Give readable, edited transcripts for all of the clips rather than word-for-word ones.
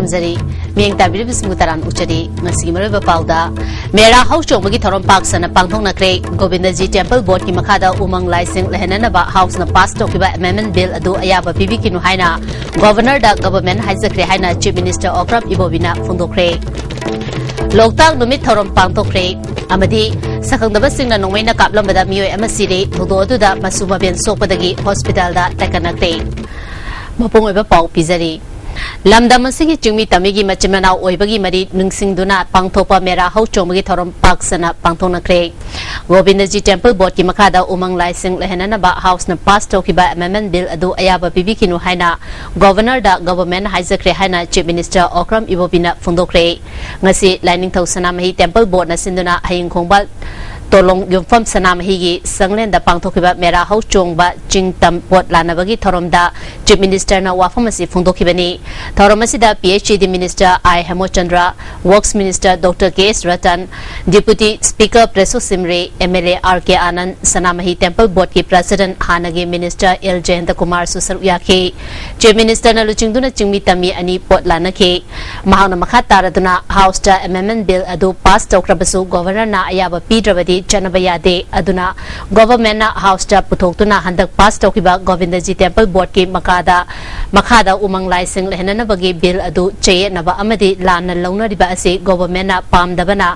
खुमजरी मियंग Tabir बिस्मु तारान उचरी ngasi maraba pauda mera house chongba gi thorom park sana pangthong nakre govindaji temple board ki makhada umang license lehanana ba house na pass to kiba amendment bill adu ayaba pibi kinu haina governor da government haijakre haina chief minister okram ibobina phundokre loktak numit thorom pangthokre amadi sakangdaba singna nongmaina kaplambada miyoi ama sire thodo aduda masuma ben sokpadagi hospital da takanakre mapung oiba pau pizari lamdam asigi chungmi tamigi machimana oibagi mari ningsingduna pangthopa mera hau chomagi thorom paksana pangthonakre govindaji temple board ki makhada umang license lehanana ba house na pass tokiba amendment bill adu ayaba bibikinu haina governor da government haijakre haina chief minister okram ibobina phundokre ngasi lining thosana mahi temple board na sinduna haing khongbal tolong yumfam sanamahi gi sanglen da pangthokiba mera hau chongba jingtam pot lanabagi thoromda chief minister na wafamasi phundokibani thoromasi da phd minister I Hemochandra works minister dr ks ratan deputy speaker preso simre mla rk anand sanamahi temple board ki president hanagi minister l jayanta kumar susaruyaki chief minister na luchingduna chingmi tami ani pot lanake mahana makha taraduna house ta amendment bill adu pass tokrabasu governor na ayaba pidrabadi Chanabayade aduna government na house ta puthokuna handak pass tokiba govindaji temple board ki makada umang license lehanana bagi bill adu cheye naba amadi lana launa riba ase government na pamdabana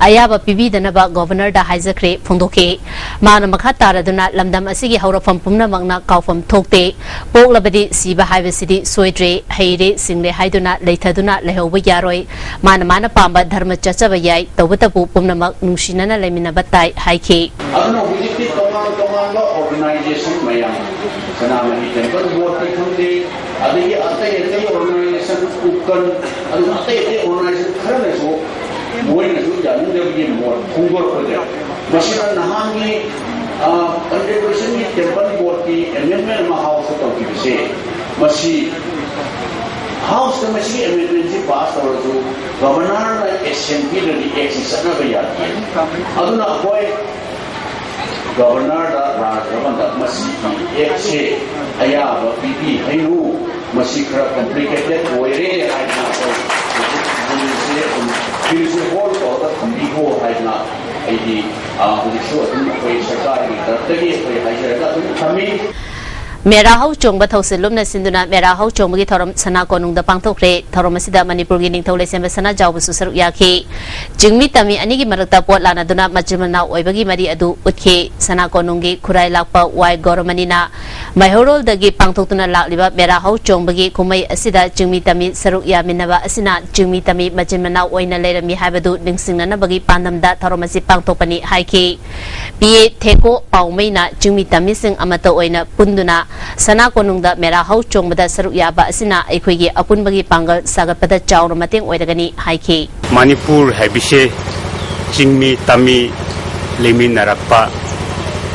ayaba pibidana ba governor da haijakre phungdoke mana makha taraduna lamdam asigi haurafam pumna mangna kaufam thokte poklabadi siba haibasidi soidre heire single haiduna leithaduna lehoba yaroi mana pamba dharma chachaba yai tawatapu pumna mak nungsinana leminaba Haiki. Aduna hujiti tongan lo organization mayam sanamahi temple board ki thumdi adigi atai organization ukkan adu atai organization kharane so moina su janu devi more khungor khoja masina nahangi 100% ni temple board ki amendment ma house to ki se masi house ka masi amendment ji pass aur jo governor na assembly ri action na baya aduna koi governor da rajabanda masi ek se aya ba pp hainu masi khara complicated oire haina so se hol to da khumbi ho haina aidi hujisho adun koi sarkar ni tartagi koi haija da thami Mera hau chongba thausilum na sinduna mera hau chongba gi thorom sana konung da pangthokre thorom asida manipur gi ningthau lesem sana jawbu susar yakhi jingmi tami ani gi marakta pot lana duna majimana oibagi mari adu utke sana konung gi khurai lakpa wai goromani na maihorol dagi pangthokuna lakliba mera hau chongba gi kumai asida jingmi tami saruk yaminaba asina jingmi tami majimana oina lerami habadu ningsingna na bagi pandam da thorom asi pangthokani haiki pi theko paumai na jingmi tami sing amata oina punduna sana konungda mera hau chongbada saruk yaba asina aikhoigi apunbagi pangal sagatpada chawra mateng oiragani haiki Manipur habise chingmi tami lemin narakpa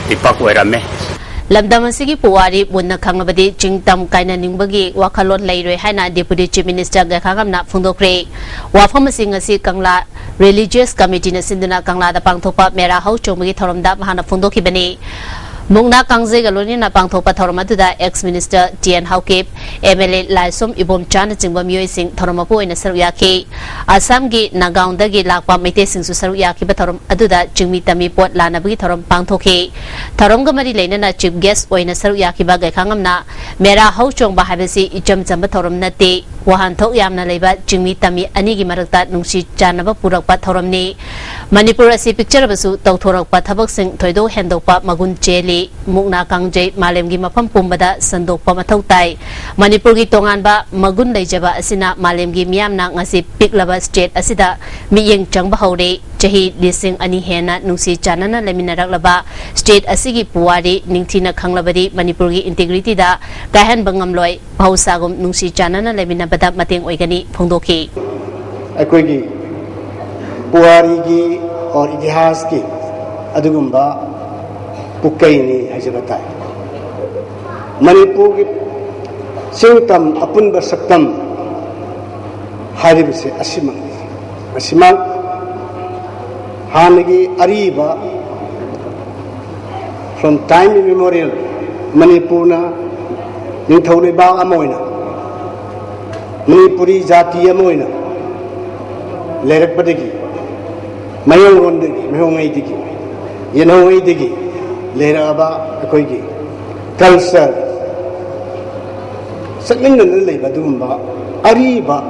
tipak oirame lamdam asigi puwari bunna khangabadi chingtam kaina ningbagi wakhalon leiroi haina deputy chief minister ga khangamna phungdokre wafam sing asi kangla religious committee na sinduna kangla da pangthopa mera hau chongbagi thoromda mahana phungdoki bani Mungna Kangze Galoni na Pangthopa Thoromatuda ex minister TN Haukip MLA Laisum Ibom Chan Jingba Myoy Singh Thoromapu in Saruyaki Assam gi Nagaunda gi Lakpa Mite Singh Saruyaki Bathorom Aduda Jingmi Tami Pot Lanabagi Thorom Pangthoki Thorom Gamari Lena na chief guest oina Saruyaki Bagay Kangamna Mera Hau Chong Bahabasi Ijam Jamba Thorom Nati Wahan Thok Yamna Leba Jingmi Tami Anigi Marakta Nungsi Janaba Purakpa Thoromni Manipur asi picture basu Tautorakpa Thabak Singh Thoido Hendokpa Magun Jeli Mukna Kangje Malemgi Mapam Pumbada Sandokpa Mathau Tai Manipur gi tonganba magun leijaba asina Malemgi Miyamna ngasi piklaba state asida miyeng changba hore chahi lising ani hena nungsi chanana leminaraklaba state asigi puwari ningthina khanglabadi Manipur gi integrity da kahan bangamloi bhausagum nungsi chanana leminabada mateng oigani phongdoki akoigi puwari gi और इतिहास की अदुगुम्बा पुकैनी हजबताई मणिपुर की Singtam अपुनब सक्तम हारिबसे असिमंग हानगी Areeba from time immemorial Manipurna निंथौलेबा अमोइना Manipuri jati amoina lerak padagi mayong rondagi mayong ay digi yanong ay digi lera aba akoy gi culture sakmin na nalay ba dumba ariba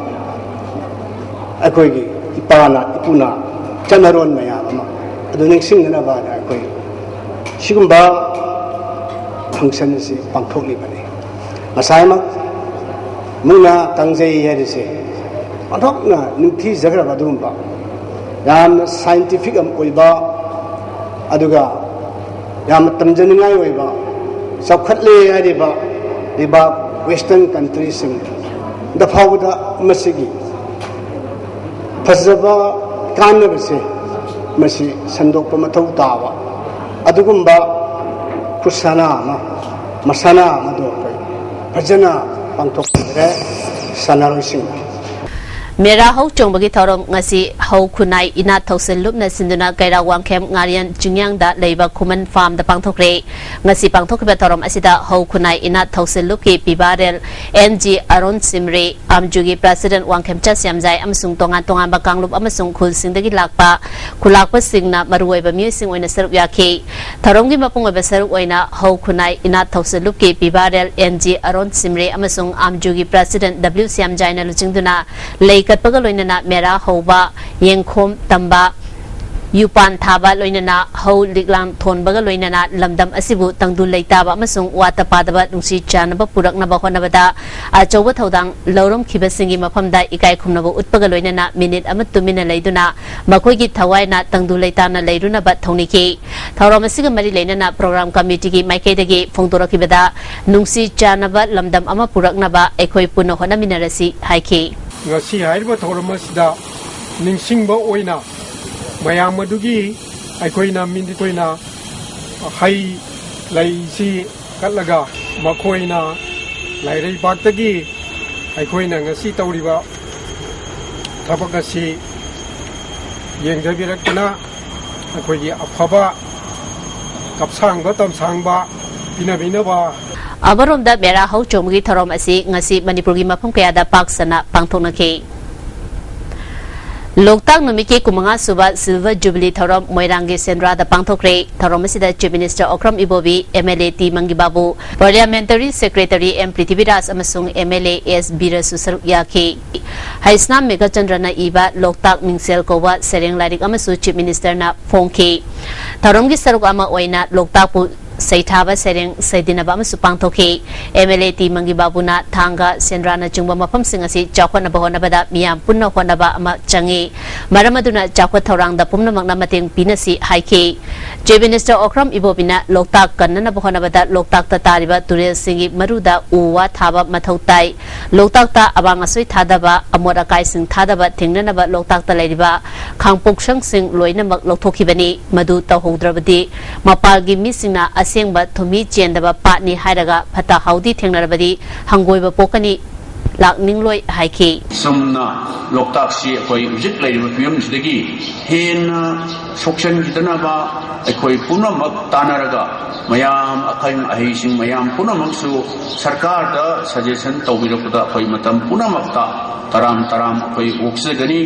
akoy gi ipana ipuna chanaron maya ama aduning sing na ba akoy sigumba function si pangthok ni bani masay ma muna tangjay yadise anthok na nimthi jagra ba dumba yam scientific am oiba aduga yam tamjaningai oiba sakhatle ariba riba western countries sing da phawda masigi fazaba kanabase masi sandokpa mathau tawa adugumba kusana ma masana ma do fajana pangthok re sanarosing Mera hau chongbagi thorom ngasi hau kunai ina thosen lupna sinduna kaira wangkem ngarian jingyang da leiba kuman farm da pangthokre ngasi pangthokba thorom asida hau kunai ina thosen lupki pibarel NG Aron Simre amjugi president wangkem chasyamjai amsung tongan tongan ba kanglup amasung khul singdagi lakpa khulakpa singna maruoiba musing oina saruk yakhi thoromgi mapung oiba saruk oina hau kunai ina thosen lupki pibarel NG Aron Simre amasung amjugi president W Syamjai na luchingduna katpaga loinana mera hoba yengkhom tamba yupan thaba loinana ho liglang thonbaga loinana lamdam asibu tangdu leitaba amasung wata padaba nungsi chanaba puraknaba honabada achoba thodang lorom khiba singi mafamda ikai khumnaba utpaga loinana minute amatumina leiduna makoigi thawaina tangdu leitana leiruna ba thoniki thawram asiga mari leinana program committee gi maikaidagi phongdorakibada nungsi chanaba lamdam ama puraknaba ekhoi punna honaminarasi haiki ngasi hairba thoramasida ningsingba oina mayam adugi aikoina minditoina hai laisi katlaga makoina lairei paktagi aikoina ngasi tawriba thabakasi yengjabirakna aikoigi afaba kapsangba tamsangba binabinaba Abaromda mera hau chomgi thorom asi ngasi Manipuri mafum kayada paksana pangthoknaki Loktak numiki kumanga suba silver jubilee thorom moirangi senra da pangthokre thorom asida chief minister Okram Ibobi MLA T Mangibabu parliamentary secretary M Prithviraj amasung MLA S Birasusar yakhi Haisna Megachandrana iba Loktak Mingsel kowa sereng larik amasu chief minister na phongki thoromgi saruk ama oina Loktak pu Saithaba sereng Saidinaba Masupang Toki, MLA T Mangibabuna, Tanga, Sendrana Jumba Mapam Singasi, Jakwana Bahonabada, Miam Puna Honaba Ama Changi, Maramaduna Jakwa Torang, the Pumna Magnamating Pinasi, Haiki, J Minister Okram Ibobina, Loktak, Kanana Bahonabada, Loktak Tatariba, Turil Singi, Maruda, Uwa, Taba, Matautai, Loktakta, Abangasui Tadaba, Amorakai Sing Tadaba, Tinganaba, Loktak Ladiba, Kangpok Shang Sing, Loina Loktoki Bani, Madu Tahodrabadi, Mapalgi Missina, Asingba Tumi Jendaba Patni Haidaga Pata Haudi Tengnarabadi Hangoiba Pokani Lak Ningloi Haiki Sumna Loktak si koi ujit lai film sidagi hen sokshan gitanaba koi punamak tanaraga mayam akaim ahising mayam punamak su sarkar da suggestion tawbirakuda koi matam punamakta taram koi oksagani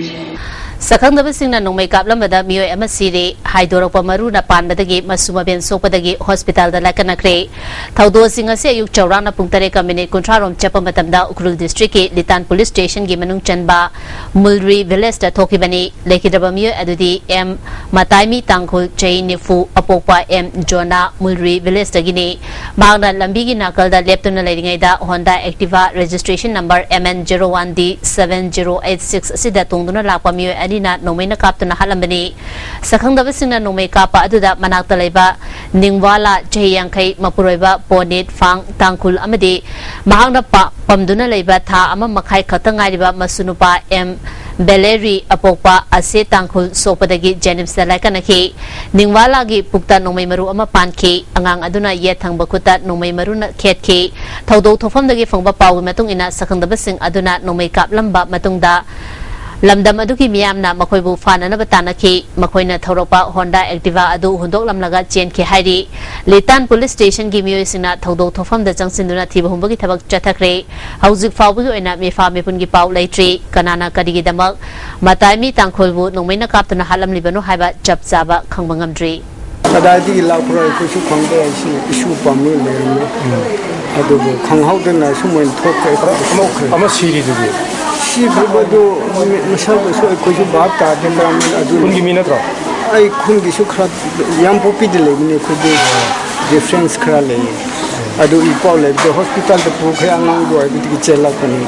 Sakangdaba singna nongmai kaplamada mioi ama siri haidorokpa maruna panbadagi masuma ben sokpadagi hospital da lakanakre thaudo singa se ayuk chawrana pungtare ka minute kuntrarom chapa matamda ukrul district ki litan police station gi manung chanba mulri village da thokibani lekidaba mioi adudi M Mataimi Tangkhul Chai Nifu apokpa M Jona mulri village da gini magna lambi gi nakal da leptuna leiringai da Honda Activa registration number MN01D 7086 asida tungduna lakpa mioi Nina Nomena Captain Halambani, Sakangdaba Sina Nome Kapa Aduda Manaktaleba, Ningwala, Jayankai, Mapuroiba, Bonnet, Fang, Tangkul Amadi, Mahanga Pamduna Leba, Ta Ama Makai Katangariba, Masunupa, M. Beleri Apopa, Ase Tangkul, Sopadagi, Janim Salakanaki, Ningwala Gi Pukta Nome Maru Ama Panki, Angang Aduna Yetang Bakuta, Nome Maruna Ketki, Taudo Tofam the Gifong Pau Matung ina Sakangdaba Sing Aduna Nome Kap Lamba Matungda. lamdam adu ki miyamna makoi bu fana na batana ki makoi na thoropa Honda Activa adu hundok lamlaga chen ki hairi Litan police station ki miyoi sina thodok thofam da jangsin duna thiba humba ki thabak chathakre hauzik fawbu ki oina mefa mepun ki pau leitri kanana kadigi damak matai mi tangkhol bu nongmai na kaptuna halam libanu haiba chap chaba khangba ngamdri Kadadi laukrai kusu khangde si issue pamlu le adu khanghawdana sumoin thokkai ama siri du si bado masal so kusu baat ta den adu kungi minatro ai kungi su khra yam popi de le ni khudi difference khra le adu ipol le de hospital de pukhe angang do ai bi chela pani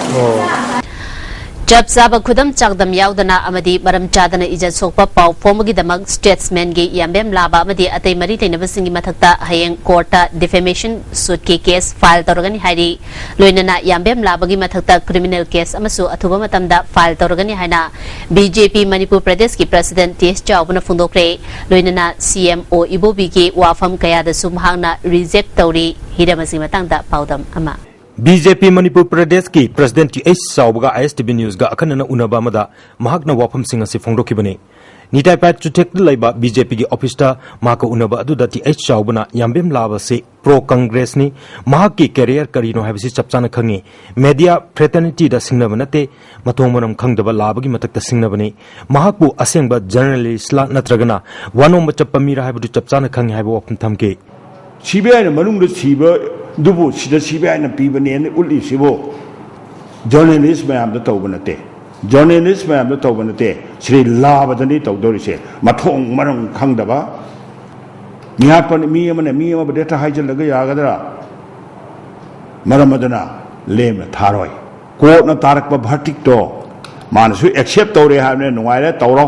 Jab Zaba Kudam Chagdam Yaudana Amadi Baram Chadana Ija Sopa Pau Pomagi Damag Statesman Gi Yambem Laba Amadi Ate Marita Navasingi Matakta Hayang Korta Defamation Suit case file Torgani Hairi Luinana Yambem Labagi Matakta criminal case Amasu Atuba Matamda file Torgani Haina BJP Manipur Pradesh Ki President T.S. Chaubana Fundokre Luinana CMO Ibobi Ki Wafam Kayada Sumhangna reject Tauri Hidamasi Matangda Paudam Ama BJP Manipur Pradesh ki President T.S. Saubaga ISTV News ga akanana unaba mada mahakna wafam singa si phongdokibani nitai pat chutek laiba BJP ki office ta mahaka unaba aduda T.S. Saubana yambem laba se pro Congress ni mahak ki career karino habisi chapchana khangi media fraternity da singna banate matongmanam khangdaba laba gi matakta singna bani mahakbu asengba journalist la natragana wanom chapamira habu chapchana khangi habu wafam thamke CBI na manung da chiba dubu sida CBI na pibani ne uli sibo journalist mayam da tawbanate journalist mayam da tawbanate sri labadani tawdori se mathong marang khangdaba miyapan mi ama data haijal laga yagadara maramadana lem tharoi ko na tarak ba bhartik to manasu accept tawre hamne nuaire tawro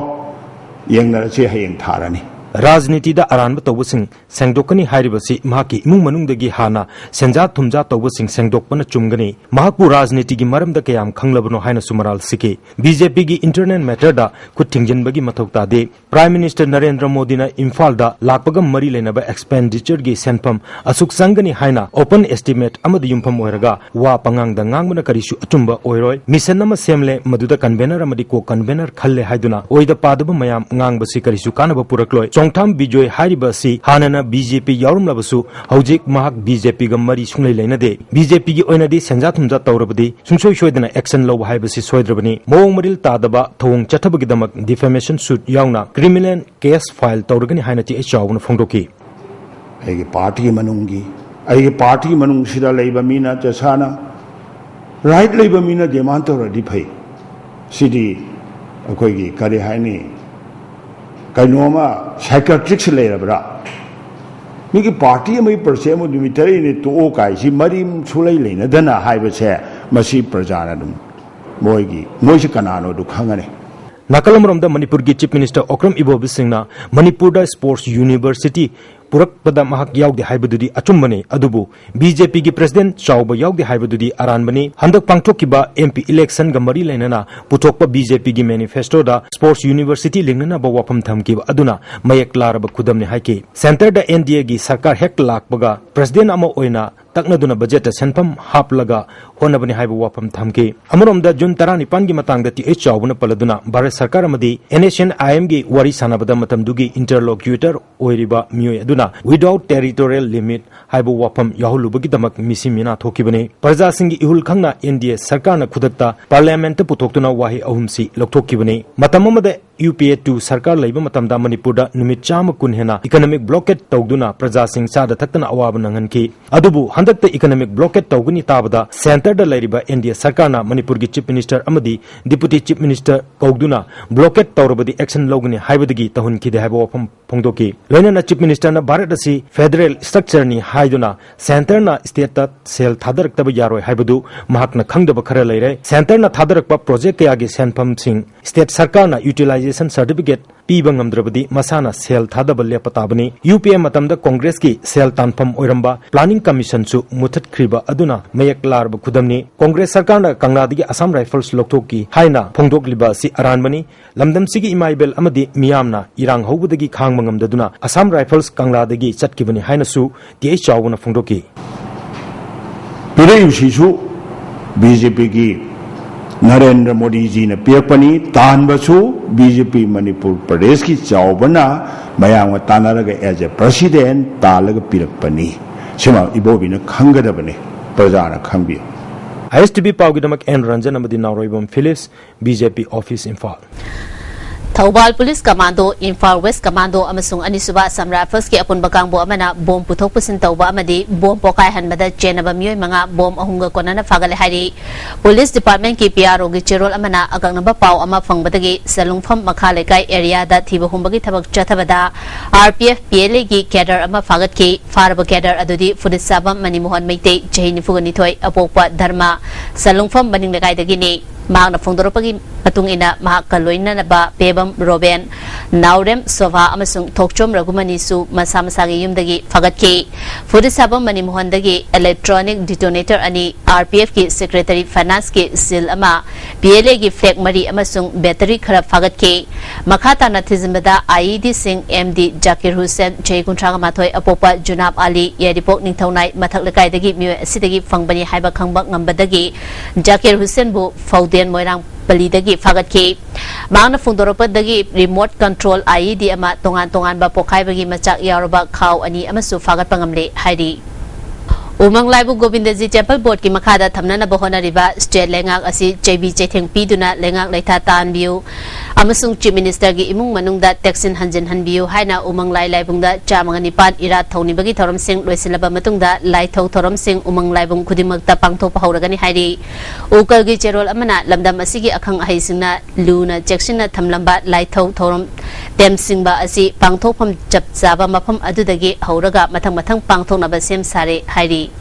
yengna se hayeng tharani राजनीति दा अरानब तौबसिंग सेंगदोकनी हाइरिबसी महाकी इमुंग मनुंगदगी हाना सेंजा थुमजा तौबसिंग सेंगदोकपना चुमगनी महाकु राजनीति की मरमदा कयाम खंगलबनो हाइना सुमराल सिके BJP की internal matter दा खुथिंगजनबगी मथौता दे prime minister Narendra Modi ना इम्फाल दा लाकपगम मरी लेनबा एक्सपेंडिचर की सेंफम असुक संगनी हाइना ओपन एस्टिमेट अमद युमफम ओइरगा वा पंगांग दा ngangbana करिसु अचुंबा ओइरोय मिशन नम सेमले मदुदा कन्वेनर अमदी को कन्वेनर खल्ले हाइदुना ओइदा पादब मयाम ngangbसी करिसु कानब पुरकलोय Songtham Bijoy Haribasi Hanana BJP Yorum Labasu Hojik Mahak BJP Gamari Sunglay Lainade BJP gi oinadi Senjathumja Taurabadi Sungsoi Shoidana action law haibasi Soidrabani Mawong Maril Tadaba Thong Chathabagi Damak defamation suit yauna criminal case file Tauragani Hainati Chawna Fongdoki Aigi party manungi Aigi party manung sida leiba mina jasana right leiba mina demantora dipai Sidi Akoigi Kari Haini Kainoma psychiatric labra. Miki party may pursue military to Okai, she Marim Sulay Lena, then a high Masi Prajanadum. Moigi, Moisikanano to Kangani. Nakalamram the Manipur Chief Minister Okram Ibobi Singna, Manipur Sports University, Purak Pada Mahak Yaug the Hybridudi Achumbane, Adubu, BJP President Chauba Yaug the Hybridudi Aranbani, Handak Pangtokiba MP election Gamari Lenana, Putokpa BJP manifesto da Sports University Lingana Bawapam Thamkiba Aduna, Mayak Laraba Kudamni Haiki, Center da NDA gi Sarkar Hek Lakbaga, President Amo Oina, Taknaduna budget Senpam Haplaga, Honabani Haibu Wapam Thamki, Amarom da Jun Tarani Pangi Matang that H. Chavuna Paladuna, Barat Sarkaramadi, NHN IMG Wari Sanabada Matamdugi interlocutor Oiriba Muyaduna, without territorial limit, Haibu Wapam Yahulubagitamak Missimina Tokibane, Parza Singi Ihulkanga India Sarkana Kudata, Parliament Putoktuna Wahi Ahumsi, Loktokibane, Matamamada UPA 2 Sarkar Labor Matamda Manipurda Numichama Kunhena, economic blockade Togduna, Praza Singh Sada Takana Awabananganki, Adubu, Handak economic blockade Toguni Tabada, Center da Lariba India Sarkana, Manipur Chief Minister Amadi, Deputy Chief Minister Kogduna, blockade Taurabadi action Logani, Haibadigi, Tahunki de Habo Pongdoki, Lenana Chief Minister na Baratasi, Federal Structure ni Haiduna, Center na State Sel Tadarak Tabayaro Haibadu, Mahakna Kangda Bakara Lere, Center na Tadarakpa Project Yagi Sanpam Singh, State Sarkana Utilization Certificate, Pibangam Drabadi, Masana Sel Tadabalia Patabani, UPM Matamda Congress ki Sel Tanpam Oiramba, Planning Commission su Mutat Kriba Aduna, Mayak Larba Kudamni, Congress Sarkana Kangadigi Assam Rifles Loktoki, Haina, Pongdok Liba si Aranbani, Lamdam Sigi Imaibel Amadi Miyamna, Irang Hobudagi Kangmangam Daduna, Assam Rifles Kangladagi Chatkibani Haina su, T.S. Chawuna Fongdoki. Pire Shisu, BJP ki Narendra Modi ji ने पीरपनी तानबसु BJP Manipur प्रदेश की चावबना मयांग तानारग as a president तालग पीरपनी सिमा इबोबी ने खंगदबने प्रजा ने खंगबी ISTV पावगिदमक एन रंजन अमदी Naoroibam Philips BJP office Imphal Thobal Police Commando, Imphal West Commando, Amasung Anisuba, some Raffles, Kiapun Bakambo Amana, Bomb Putopusin Toba Amadi, Bomb Pokai Hanmada, Jenaba Mu Manga, Bomb Ahunga Konana Fagal Hari. Police Department KPR Gichero Amana, Aganaba Pau Ama Fangbatagi, Salung from Makalekai area that Tiba Humbagi Tabak Chatabada, RPF PLG Kedar Ama Fagat Faraba Kedar Adudi, for the Sabam Manimuhan Mate, Jane Fuganitoi, Apopa Dharma, Salung from Baning the Guy the Guinea. Magna Fondoropagi Patungina Mahakaloina Naba Pebam Roben Naurem Sova Amasung Tokchom Ragumanisu Masamasagi Yumdagi Fagatke Fudisabam Manimuhandagi Electronic Detonator Ani RPF ki Secretary Finance ki Sil Ama PLA ki Flag Mari Amasung Battery Kharab Fagatke Makata Natizimada IED Singh MD Jakir Hussain Jay Kuntraga Matoi Apopa Junab Ali Yadipok Ningtaunai Matak Lakai Dagi Mu Sidagi Fangbani Haiba Kangbak Ngambadagi Jakir Hussain Bu Den Moirang Palidagi Fagatke Magna Fundoropadagi Remote Control IED Ama Tongan Ba Pokai Bagi Machak Yaroba Kau Ani Amasu Fagat Pangamle Heidi Umang Laibu Govindaji Temple Board ki Makada Thamnana Bahona Riba State Lengak Asi JB Jeteng Piduna Lengak Leita Tan Biu Amasung Chief Minister gi Imung Manungda Texin Hanjin Hanbiu Haina Umang Lai Laibungda Chamangani Ira Thoni Bagi Thoram Singh Loisilaba Matungda Lai Thau Thoram Singh Umang Laibung Kudimakta Pangtho Pahauragani Haidi Ukal gi Cherol Amana Lamdam Asigi Akang Haisingna Luna Jacksina Thamlamba Lai Thau Thoram Dem Singba Asi Pangtho Pam Jap Zaba Mapam Adudagi Hauraga Matang Pangtho Nabasem Sare Haidi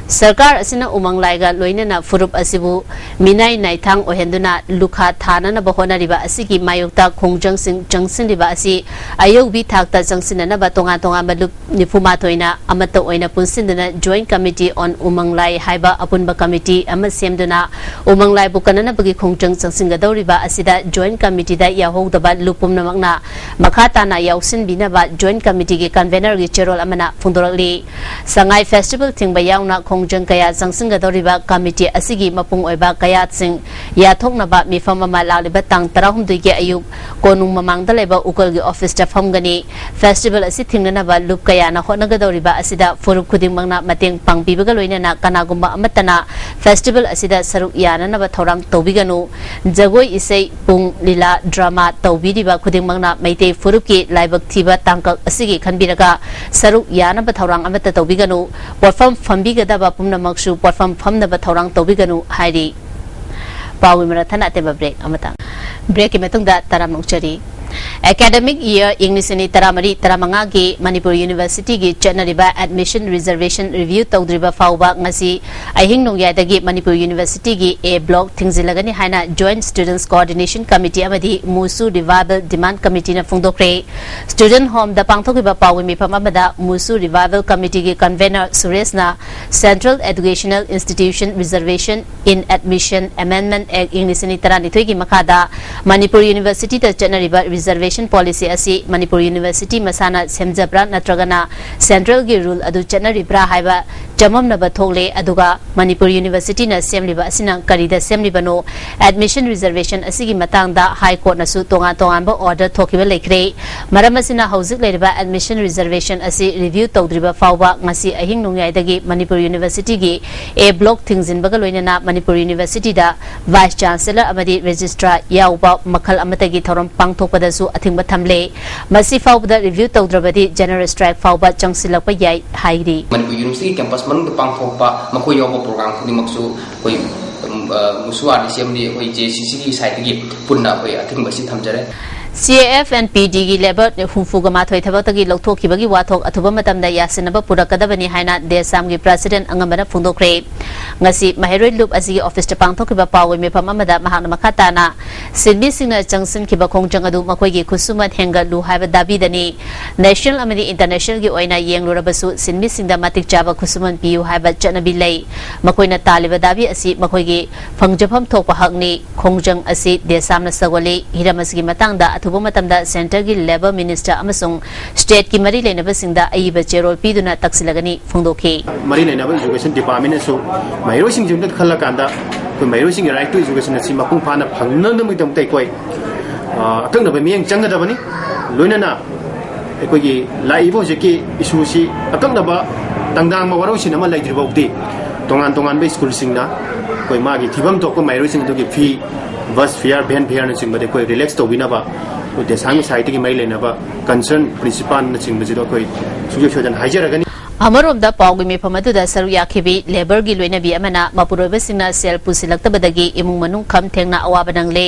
Sarkar asina umang laiga loinana furup asibu minai naithang ohenduna lukha thana na bahona riba asigi mayokta khongjang sing jangsin riba asi ayog bi thakta jangsin na ba tonga malup nifuma toina amata oina punsinduna joint committee on umang lai haiba apunba committee ama semduna umang lai bukanana bagi khongjang jangsin ga dawriba asida joint committee da yahogdaba lupum namakna makhata na yausin bina ba joint committee ge convener ge cherol amana fundorali sangai festival thingba yauna Jang kaya Zangsinga Doriba Committee Asigi Mapung Oiba Kayat Sing Yatok Naba Mifam Malaliba Tang Tarahum Duge Ayuk Konung Mamang Daleba Ukol gi Office Staff Hamgani Festival Asiting Naba Lup Kaya na Honaga Doriba Asida Furup Kuding Mangna Mating Pang Bibagaloina na Kanagumba Amatana Festival Asida Saruk Yana Naba Thorang Tobiganu Jagoi Isay Pung Lila Drama Tobidiba Kuding Mangna Maite Furuki Laibak Tiba Tangkak Asigi Kanbiraga Saruk Yana Bathorang Amata Tobiganu Watfam Fambiga Pumna Maksu Porfam Pamna Bathorang Tobiganu Heidi Pawi Marathana Teba Break Amata Break Metung that Taram Chari Academic year English ni Taramari Taramangagi Manipur University gi Chanariba Admission Reservation Review Tawdriba Fauba Ngasi Ahing Nungyadagi Manipur University gi A Block Thingzilagani Haina Joint Students Coordination Committee Amadi Musu Revival Demand Committee na Fungdokre Student Home da Pangthokiba Pawi Mipam Amada Musu Revival Committee gi Convener Suresna Central Educational Institution Reservation in Admission Amendment Act English ni Taranitoi gi Makada Manipur University ta Chanariba Reservation Policy asi Manipur University Masana Semjabra Natragana Central gi rule adu Chanaribra Haiba Jamam Naba Thole Aduga Manipur University na Semliba Asina Karida Semlibano Admission Reservation Asigi Matangda High Court Nasu Tonga Order Tokiba Lekre Maramasina Hauzik Leriba Admission Reservation Asi Review Tawdriba Fauba Ngasi Ahing Nungyadagi Manipur University gi A Block Things in Bagaloina Manipur University da Vice Chancellor Amadi Registrar Yauba Makal Amatagi Thoram Pangtopada Su Athingba Thamle Masi Fauba Review Tawdrabadi General Strike Fauba Changsilakpa Yai Haidi Manipur University campus manung pang thokpa makoi yoba program khudi maksu koi muswa di semdi koi JCC ki site gi punna koi athingba si thamjare CAF and PD gi labor humfuga mathoi thabotagi lokthokki bagi wathok athuba matamda yasinaba purakadabani haina desam gi president angambana fundokre ngasi maheroi loop asigi office ta pangthokiba pawi mefam amada mahakna makhatana sinbi singna jangsin kiba khongjang adu makoi gi khusumat henga lu haiba dabi dani national amadi international gi oina yenglurabasu sinbi singda matik chaba khusuman piu haiba chanabi lei makoina taliba dabi asi makoi gi phangjapam thokpa hakni khongjang asi desamna sagole hiramasgi matangda athuba matamda center gi labor minister amasung state ki mari lenaba singda aiba cherol piduna taksilagani phungdokhe mari lenaba education department so mairo sing jumda khalla kanda कोई मैरोसिंग right to education अछि मपुंग फाना फंगनदम तै कोई अकंग मियंग चंगदबनी लोइनना अखोगी लाइबो जेकी issue सी अकंग तंगांग वरोसिन अमा लेद्रिबौदी तोंगान तोंगान बे school सिंगना कोई मागी थिबम तो को मैरोसिंग तो की फी बस फेयर भेन फेयर न सिंग बदे कोई रिलैक्स तो बिनाबा देसांग साइट की मै लेनाबा कंसर्न प्रिंसिपल न सिंग बजिदो कोई सुजो सोजन हाइजरगनी अमरोमदा पाउगी मिफम अदुदा सरु याखिबी लेबर गी लोइनबी अमना मपुरोबसिंगना सेल पुसिलक्तबदगी इमुंग मनुंग खम थेंगना अवाब नंगले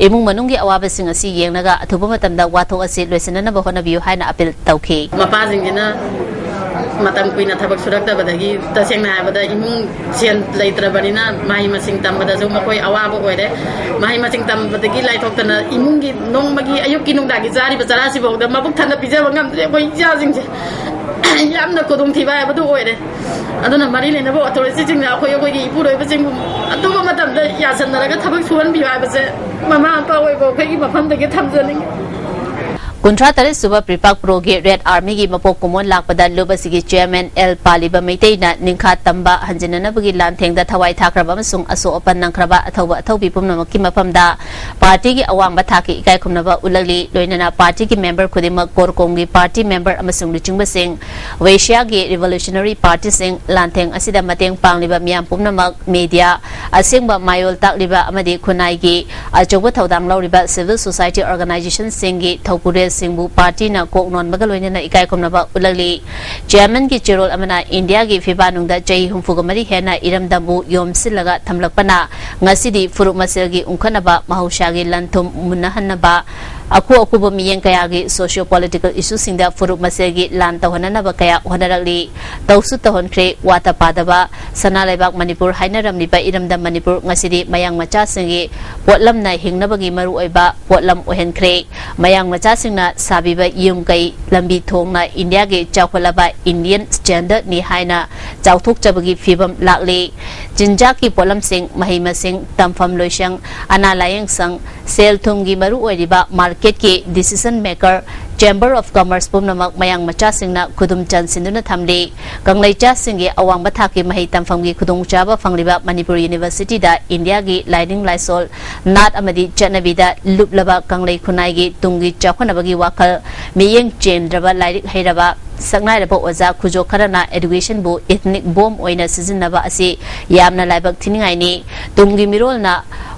इमुंग मनुंग गी अवाबसिंग असि येंगनगा अथुब मतमदा वाथो असि लोइसननबा होनबियु हाइना अपील तौखि मपाजिंगिना मतम कुइना थबक सुरक्तबदगी तसेंगना हाबदा इमुंग सेल लेत्रबनिना माहि मसिंग तंबदा जो मकोय अवाब होयदे माहि मसिंग तंबदगी लाइथोक्तना इमुंगी नोंगमगी अयुकी नुंगदागी जारी बचारासि बोगदा मबुक थना पिजब ngamdre कोय जाजिंगसे यामना कोदुम थिबा बदु ओइरे अदुना मरि लेनबो अथॉरिटी जिंग अखोय अखोयगी इपुरोयबा जिंग अतुबा मतमदा यासनरगा थबक सुवन बियो हाबसे ममा पा ओइबो खैगी मफमदगे थमजनिंग कुंट्रा तरे सुबह प्रिपाक प्रोगे रेड आर्मी की मपोक कुमोन लाकपदा लुबसिगी चेयरमैन एल पालिबा मैतेना निंखा तंबा हंजिननबगी लांथेंगदा थवाई थाखरबा अमसुंग असो अपन नंखरबा अथौबा अथौबी पुमनमकी मफमदा पार्टी की अवांगबा थाकी इकाई खुमनबा उलगली लोइनना पार्टी की मेंबर खुदिमक कोरकोंगी पार्टी मेंबर अमसुंग लिचिंगबा सिंग वेशिया की रिवोल्यूशनरी पार्टी सिंग लांथेंग असिदा मतेंग पांगलिबा मियाम पुमनमक मीडिया असिंगबा मायोल ताकलिबा अमदि खुनाइगी अचौबा थौदांग लौरिबा सिविल सोसाइटी ऑर्गेनाइजेशन सिंगी थौपुरे सिंबु पार्टी ना कोकनोन बगलोइना इकाई खुमनबा उलगली चेयरमैन की चिरोल अमना इंडिया की फिबानुंगदा चई हुमफुगमरी हेना इरमदंबु योमसिलगा थमलकपना ngасidi furuk maselgi ungkhanaba mahaushagi lanthum munahannaba aku akubo miyeng kayagi socio political issues singda furuk maselgi lan tawhananaba kaya honaragli tawsu tahonkhre wata padaba sanalaibak manipur hainaramliba iramda manipur ngasidi mayang macha singi potlam na hingnabagi maru oiba potlam ohenkhre mayang macha singna sabiba yung kai lambi thongna india ge chawkhalaba indian standard ni haina chawthok chabagi fibam lakli jinja ki potlam sing mahima sing tamfam loisang analayang sang sel thumgi maru oiriba market के decision maker chamber of commerce पुमनमक मयांग मचा सिंगना खुदुम चनसिंदुना थमले कंगलेचा सिंगे अवांग बथाकी महि तमफंगी खुदुंग चाबा फंगलिबा Manipur university दा India की lining Lysol नाट अमदी चनबीदा लुपलबा Kangle खुनाइगी Tungi चाखनबगी वाखल मियंग चेंद्रबा lyric हैरबा संगनाइरबा ओजा खुजो खरना एजुकेशन बु एथनिक बॉम ओइना सिजनबा असि यामना लाइबक थिनिंगाइनी तुंगी मिरोलना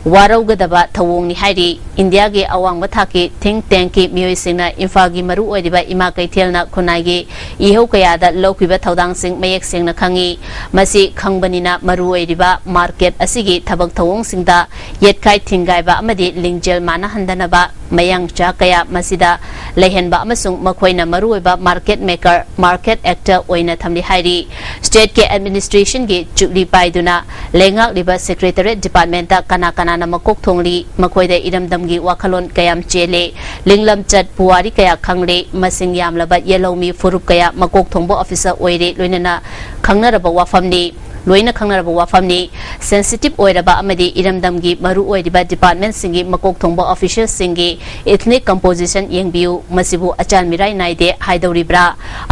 वारौगदबा थवोंगनी हाइरी इंडिया के अवांग बथाकी थिंक टैंक की मियोय सिंगना इम्फागी मरु ओइदिबा इमा कैथेलना खुनाइगे इहौ कयादा लौकिबा थौदांग सिंग मयेक सिंगना खंगी मसि खंगबनिना मरु ओइदिबा मार्केट असिगी थबक थवोंग सिंगदा येतखाइ थिंगाइबा अमदि लिंगजेल माना हंदनबा मयांग चा कया मसिदा लेहनबा अमसुंग मखोइना मरु ओइबा मार्केट मेकर मार्केट एक्टर ओइना थमलि हाइरी स्टेट के एडमिनिस्ट्रेशन के चुकली पाइदुना लेंगाक लिबा सेक्रेटरीट डिपार्टमेंट कना कना ना मकोक थोंगली मखोइदे इरमदमगी वाखलोन कयाम चेले लिंगलम चट पुवारी कया खंगले मसिंग यामलबा येलोमी फुरुप कया मकोक थोंबो ऑफिसर ओइरे लोइनना खंगनरबा वाफमनी लोइना खंगनरबा वाफमनी सेंसिटिव ओइरबा अमदि इरमदमगी मरु ओइरिबा डिपार्टमेंट सिंगी मकोक थोंबो ऑफिसर सिंगी एथनिक कंपोजिशन यंगबियु मसिबु अचान मिराई नाइदे हाइदौरिब्रा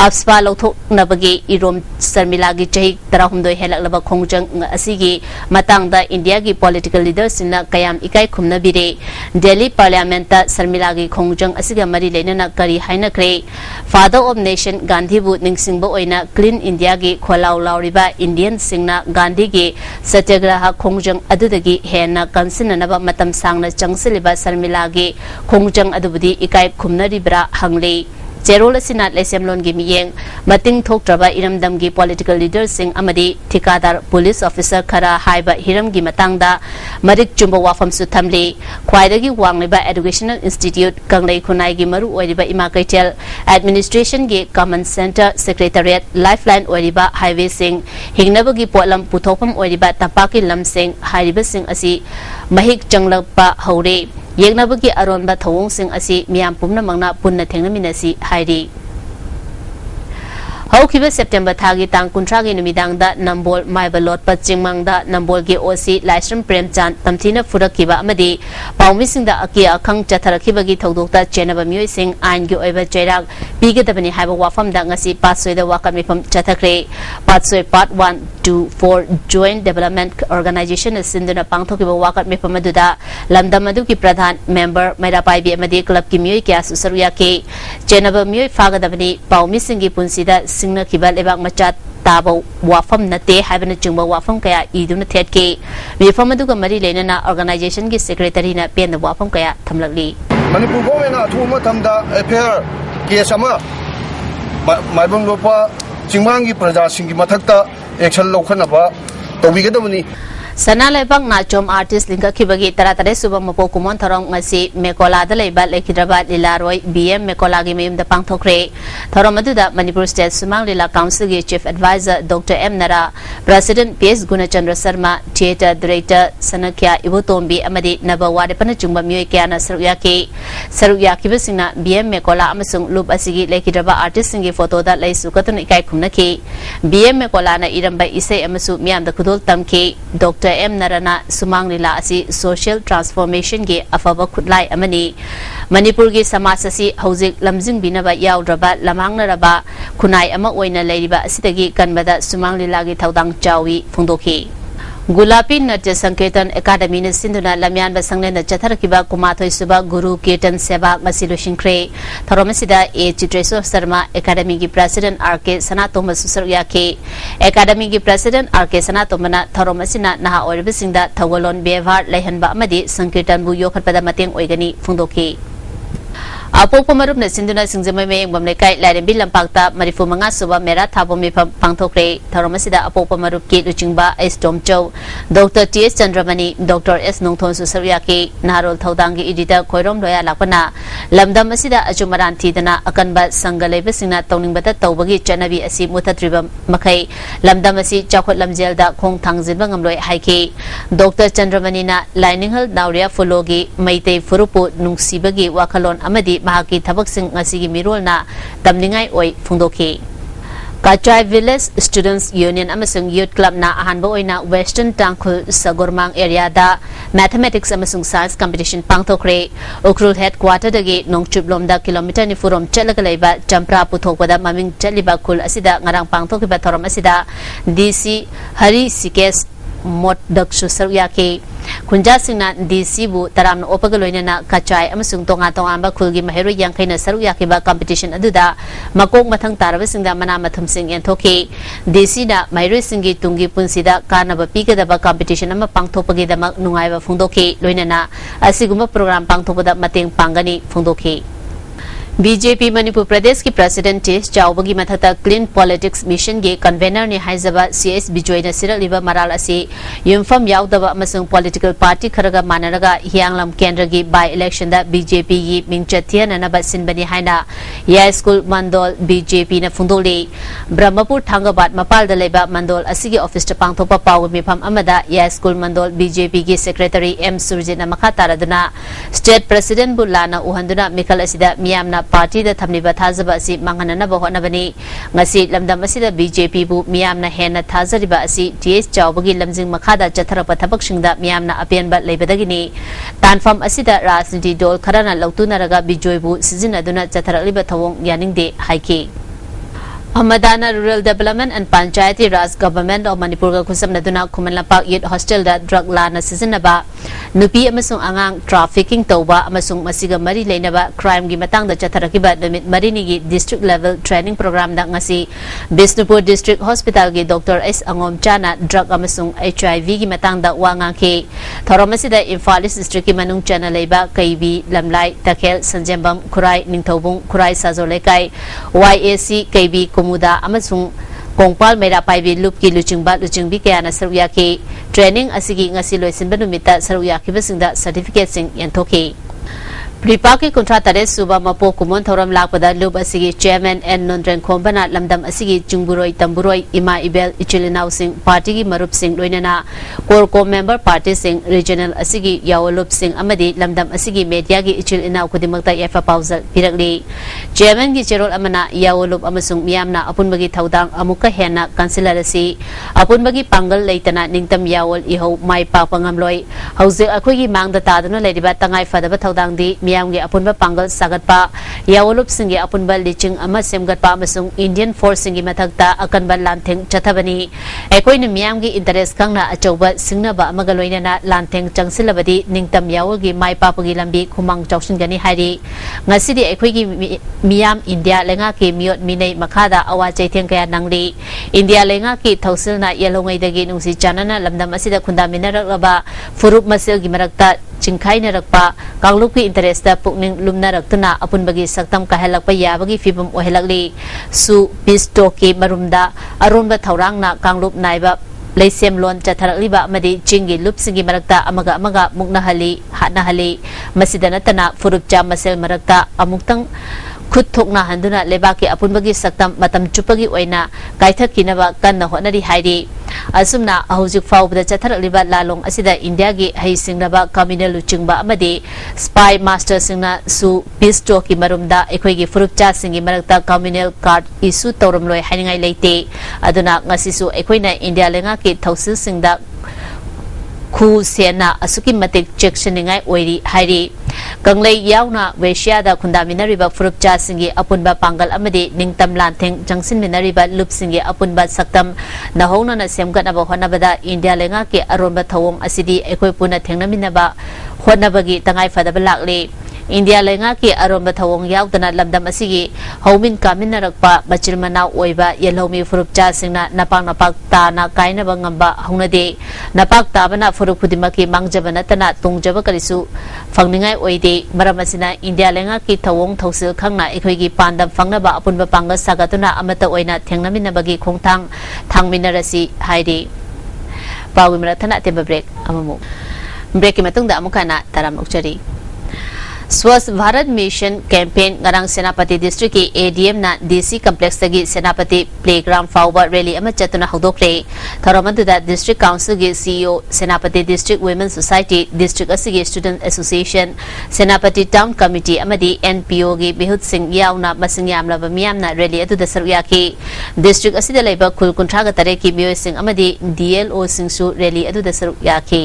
अफ्सपा लौथोकनबगी इरोम शर्मिलागी चही 13 हेलकलबा खोंजंग असिगी मतांगदा इंडिया की पॉलिटिकल लीडर्स सिंना कयाम इकाई खुमनबिरे दिल्ली पार्लियामेंट शर्मिलागी खोंजंग असिगा मरी लेनना करी हाइनख्रे फादर ऑफ नेशन गांधी बु निंगसिंगबो ओइना क्लीन इंडिया की खोलाउ लाउरिबा इंडियन सिंगना गांधी की सत्याग्रह खोंजंग अदुदगी हेना कंसिननबा मतम सांगना चंगसिलिबा शर्मिलागी खोंजंग अदुबुदी इकाई खुमनरिब्रा हंगले चेरोल असिना लेसेमलोन की मियेंग मतिंग थोक्ट्रबा इरमदम की पॉलिटिकल लीडर्स सिंग अमदी ठिकादार पुलिस ऑफिसर खरा हाइबा हिरम की मतंगदा मरिक चुंबो वाफम सु थमले ख्वाइदगी वांगलेबा एजुकेशनल इंस्टीट्यूट कंगले खुनाई की मरु ओइरिबा इमा कैथेल एडमिनिस्ट्रेशन के कॉमन सेंटर सेक्रेटरीट लाइफलाइन ओइरिबा हाईवे सिंग हिंगनबगी पोलम पुथोफम ओइरिबा तपाकी लम सिंग हाइरिबा सिंग असि महिक चंगलपा हौरे येंगनबगी अरोनबा थवोंग सिंग असि मियाम पुमना मंगना पुन्ना थेंगनमिनसि हाइरी Haukiba September Thagi Tang Kuntragi Numidangda Nambol Maibalot Pachimangda Nambolgi Osi Laisram Premchan Tamtina Furakiba Amadi Paumisingda Akia Kang Chatharakibagi Togdokta Chenaba Musing Angu Eva Jerak Bigadabani Haba Wafam Dangasi Patsoi the Wakami from Chatakre Patsoi Part 1 to 4 Joint Development Organization Sinduna Pangtokiba Wakat Mipamaduda Lamdamaduki Pradhan Member Mairapai Amadi Club Kimui Kias Usaruyaki Chenaba Mui Fagadabani Paumisingi Punsida Singna Kibal Ebak Machat Tabo Wafam Nate Haven Chumba Wafam Kaya Iduna Tetke Mifamaduka Mari Lenana Organization Ki Secretary na Pen the Wafam Kaya Tamlali Manipur government Tuma Tamda affair Kiasama Maibang Lopa Chingmangi Praja Singi Matakta Action Lokanaba Tobigadamani Sana Lebang Nachom artist Linka Kibagi Taratare Suba Mapo Kumon Tarong Ngasi Mekola the Lebat Lekidrabat Lilaroi BM Mekolagi Mim the Pangtokre Toromaduda Manipur State Sumang Lila Council Chief Advisor Dr. M. Nara President PS Gunachandra Sarma Theatre Director Sanakya Ibutombi Amadi Nabawade Panachumba Muikiana Saruyaki Basina BM Mekola Amasung Loop Asigi Lekidraba artist Singi photo that lay Sukatun Ikai Kumnaki BM Mekola na Iramba Ise Amasu Miam the Kudul Tamki Dr. M. Narana Sumang Lila Asi Social Transformation Ge Afaba Kudlai Amani Manipur Ge Samasasi Hauzik Lamzing Binaba Yaudraba Lamang Naraba Kunai Ama Oina Ladiba Asitagi Kanbada Sumang Lila Ge Taudang Chawi Fundoki Gulapi Natya Sankirtan Academy na Sinduna Lamyan Basanglen na Chatharakiba Kumathoy Suba Guru Kirtan Seva Masilushin Kre Thoromasida A Chitreso Sarma Academy ki President RK Sanatoma Susaryake Academy ki President RK Sanatomana Thoromasina Naha Orbisingda Tawalon Bevar Lehanba Amadi Sankirtan Bu Yokhatpada Mateng Oigani Fundoki Apopo Marup na Sinduna Singzamay Mayang Bamlekai Larimbi Lampakta Marifu Mga Suba Mera Thabomi Pangtokre Thoromasida Apopo Marup Ki Luchingba S. Tomchow Dr. T.S. Chandramani Dr. S. Nongthon Susaryaki Narol Thaudangi Editor Koirom Loya Lakpana Lamdam Asida Ajumaran Tidana Akanba Sangaleba Singna Tauningbata Taubagi Chanabi Asi Mutatriba Makai Lamdam Asi Chakot Lamjelda Kong Tangzilba Ngamloi Haiki Dr. Chandramani na Lininghal Nauria Fulogi Maite Furupu Nungsibagi Wakalon Amadi Mahaki Tabaksing Ngasigi Mirol na Tamningai Oi Fundoki Kachai Village Students Union Amasung Youth Club na Ahanba Oina Western Tangkul Sagormang Area da Mathematics Amasung Science Competition Pangtokre Ukrul Headquarter dagi Nongchublomda Kilometer ni Furom Chelagalayba Champra Puthokpada Maming Chaliba Kul Asida Ngarang Pangtokiba Thorom Asida DC Hari Sikes Mot Dakshu Saryake Kunja Singna DC Bu Taram Opagaloina na Kachai Amasung Tonga Tongamba Kulgi Mahero Yankina Saruyaki ba competition aduda Makong Matang Tarabasingda Manamathum Sing and Toki DC na Mahero Singi Tungi Punsida Karnaba Pika da competition ama Pangtopagi da Nungaiba Fundoki Loina na Asiguma program Pangtopada Mating Pangani Fundoki BJP Manipur Pradesh ki President Chaubagi Mathata Clean Politics Mission ge convener ni Haizaba CS Bijoy na Siral Liba Maral asi Yumfam Yaudaba Masung Political Party Karaga Manaraga Hianglam Kendra gi by election da BJP gi Mingchatia na Nabasin Bani Haina Ya School Mandol BJP na Fundoli Brahmapur Thangabat Mapal da Leba Mandol asigi office ta Pangthopa Pawu Mipam Amada Ya School Mandol BJP gi Secretary M Surjit na Makataraduna State President Bulana Uhanduna Mikal asida Miyamna Party da Thamniba Thazaba asi Manganana Bahonabani Ngasi Lamdam asida BJP bu Miyamna Hena Thazariba asi TS Chaubagi Lamjing Makhada Chatharapa Thabaksingda Miyamna Apenba Leibadagini Tanfam asida Rajniti Dol Kharana Lautunaraga Bijoy bu Sizinaduna Chatharaliba Thawong Yaningde Haiki Hamadana Rural Development and Panchayati Raj Government of Manipur ga khusam naduna Kumanlapak Youth Hostel da drug lana sizinaba nupi amasung angang trafficking tawba amasung masiga mari leinaba crime gi matang da chatharakiba namit marini gi district level training program da ngasi Bisnupur District Hospital gi Dr. S Angom Chana drug amasung HIV gi matang da wangang ke thoromasi da Imphal District ki manung chana leiba KB Lamlai Takhel Sanjambam Kurai Ningthobung Kurai Sazolekai YAC KB Kumuda amasung Kongpal Mera Paibi Loop ki Luchingbi Kayana Saruyaki Training Asigi Ngasi Loisinba Numita Saruyaki Basingda Certificate Sing Yantoki Ripaki kontra tare suba mapo kumon thoram lakpada lub asigi chairman and nondren khombana lamdam asigi chungburoi tamburoi ima ibel ichilinau sing party gi marup sing loinana core member party sing regional asigi yawolup sing amadi lamdam asigi media gi ichilinau kudimakta yafa pausal pirakli chairman gi cherol amana yawolup amasung miyamna apunbagi thaudang amuka hena councilor asi apunbagi pangal leitana ningtam yawol iho mai pa pangamloi hauze akhoi gi mangda tadana lediba tangai fadaba thaudang di Miamgi apunba pangal sagatpa yawolup singi apunba liching ama semgatpa amasung Indian Force singi mathakta akanba lantheng chathabani ekoina miamgi interest kangna achauba singnaba amagaloinana lantheng changsilabadi ningtam yawolgi maipapagi lambi khumang chauksingani hairi ngasidi ekoigi miam India lenga ki miot minei makhada awa chaitheng kaya nangli India lenga ki thausilna yalongai dagi nungsi chanana lamdam asida khunda minarakaba furup masil gi marakta chingkhaina rakpa kangluki interest da pukning lumna raktuna apunbagi saktam kahelakpa yabagi fibam ohelakli su pistoki marumda arumba thaurangna kanglup naiba leisem lon chatharakliba amadi chingi lupsingi marakta amaga muknahali hatnahali masidanatana furupcha masel marakta amuktang khut thokna handuna lebaki apunbagi saktam matam chupagi oina kaithakkinaba kanna honari hairi asumna ahujik faubda chatharakliba lalong asida India gi haisingraba communal luchingba amadi spy master singna su pisto ki marumda ekhoi gi furupcha singi marakta communal card issue tawramloi haningai leite aduna ngasisu ekhoina India lenga ki thausil singda khu sena asuki matik chectioningai oiri hairi kanglei yauna Asia da khundaminariba furupcha singi apunba pangal amadi ningtam lantheng jangsin minariba lup singi apunba saktam nahona na semgatnaba honabada India lenga ke aronba thawong asidi ekoi puna thengnaminaba honabagi tangai fadaba lakle India lenga ki aromba thawong yaudana lamdam asigi haumin kaminarakpa machil manau oiba yelhomi furupcha singna napak ta na kaina bangamba haunade napak tabana furup khudimaki mangjabana tana tungjaba karisu phangningai oide maramasina India lenga ki thawong thausil khangna ekhoigi pandam fangnaba apunba panga sagatuna amata oina thengnaminabagi khongthang thangminarasi haide pawimra thana temba break amamu break ki matungda amukana taram ukchari Swasth Bharat Mission campaign ngarang Senapati district ki ADM na DC complex tagi Senapati playground fawba rally ama chatuna hodokre tharamantuda district council gi CEO Senapati district women society district asigi student association Senapati town committee amadi NPO gi behut sing yauna masing yamlaba miyamna rally adu da sarya ki district asida laiba khul kunthra ga tare ki mioy sing amadi DLO sing su rally adu da sarya ki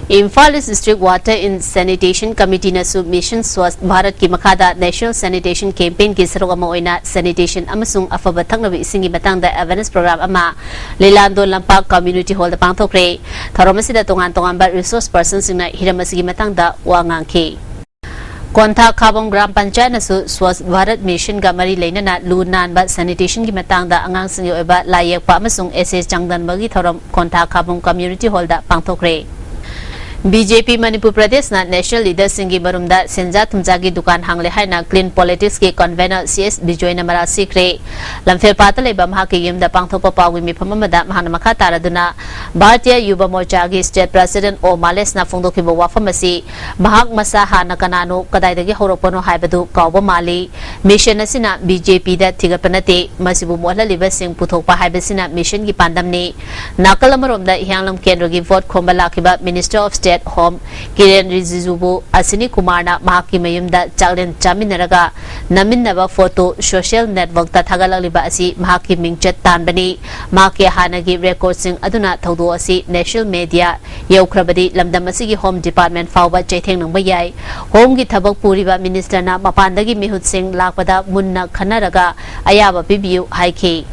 Imphal District Water and Sanitation Committee na submission Swasth Bharat ki makada National Sanitation Campaign ki sarugama oina sanitation amasung afaba thangnabi isingi matangda awareness program ama Lilando Lampak Community Hall da pangthokre tharomasida tongan ba resource person singna hiramasigi matangda wangangke Kontha Khabong Gram Panchayat na Swasth Bharat Mission ga mari leinana lunan ba sanitation ki matangda angang singi oiba layek pa amasung SS Changdan bagi thoram Kontha Khabong Community Hall da pangthokre BJP Manipur Pradesh na national leader singi barumda senja tumjagi dukan hangle haina clean politics ke convener CS Bijoy na mara sikre lamfer patale ba mahaki yimda pangthopa pawi mi phamamada mahana makha taraduna Bharatiya Yuba Morcha gi state president O Males na phongdoki bo wafamasi mahak masa hana kanano kadaidagi horopono haibadu kawba mali mission asina BJP da thigapanate masibu mohla liba sing puthokpa haibasina mission gi pandamni nakalamaromda hyanglam kendra gi vote khombala kiba minister of State Home Kiren Rijijubu Asini Kumarna Mahaki Mayumda Chaglen Chaminaraga Naminaba photo social network ta thagalaliba asi Mahaki Mingchat Tanbani Mahaki Hanagi recording aduna thaudo asi national media yaukrabadi lamdam asigi home department fawba chaitheng nangba yai home gi thabak puriba minister na mapandagi mihut sing lakpada munna khanaraga ayaba pibiu haike